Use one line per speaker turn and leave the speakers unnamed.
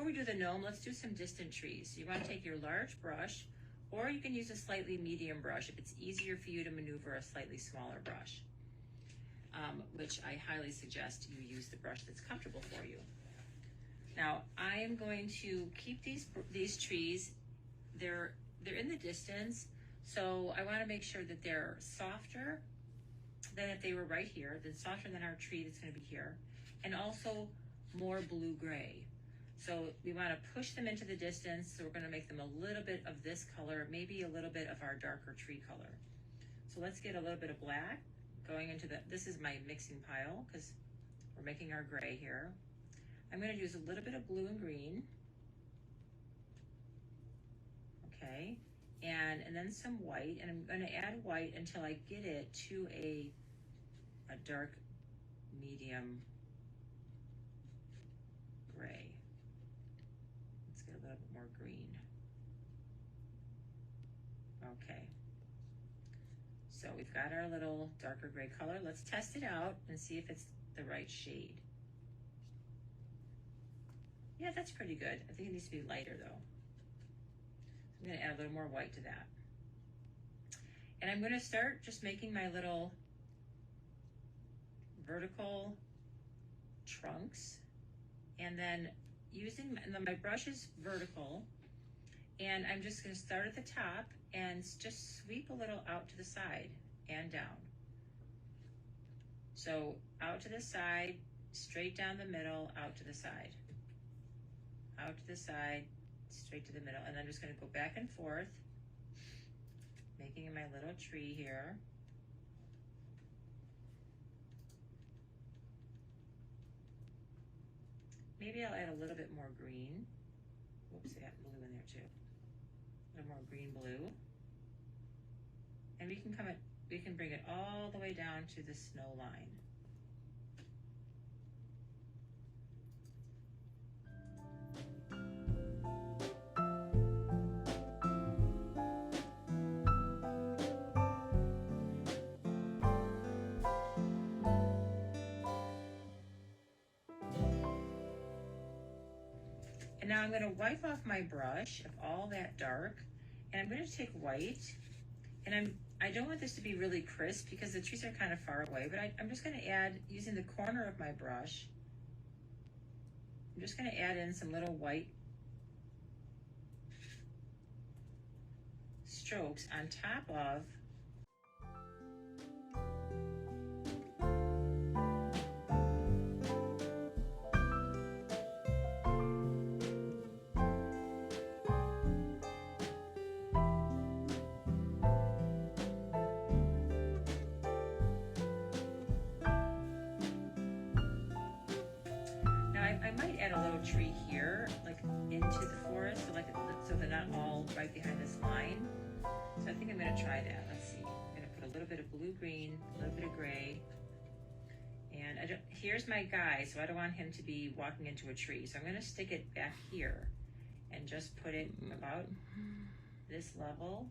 we do the gnome, let's do some distant trees. So you want to take your large brush, or you can use a slightly medium brush if it's easier for you to maneuver a slightly smaller brush, which I highly suggest you use the brush that's comfortable for you. Now I am going to keep these trees, they're in the distance, so I want to make sure that they're softer than if they were right here, then softer than our tree that's going to be here, and also more blue-gray. So we want to push them into the distance, so we're going to make them a little bit of this color, maybe a little bit of our darker tree color. So let's get a little bit of black going into this is my mixing pile because we're making our gray here. I'm going to use a little bit of blue and green. Okay, and then some white, and I'm going to add white until I get it to a dark medium gray. Let's get a little bit more green. Okay, so we've got our little darker gray color. Let's test it out and see if it's the right shade. Yeah, that's pretty good. I think it needs to be lighter though. I'm going to add a little more white to that. And I'm going to start just making my little vertical trunks, and then my brush is vertical, and I'm just going to start at the top and just sweep a little out to the side and down. So out to the side, straight down the middle, out to the side, out to the side, straight to the middle, and I'm just going to go back and forth, making my little tree here. Maybe I'll add a little bit more green. Whoops, I got blue in there too. A little more green blue. And we can bring it all the way down to the snow line. And now I'm going to wipe off my brush of all that dark, and I'm going to take white, and I don't want this to be really crisp because the trees are kind of far away, but I'm just going to add, using the corner of my brush, I'm just going to add in some little white strokes on top of I might add a little tree here, like into the forest, so they're not all right behind this line. So I think I'm going to try that. Let's see. I'm going to put a little bit of blue-green, a little bit of gray, and here's my guy, so I don't want him to be walking into a tree. So I'm going to stick it back here and just put it about this level.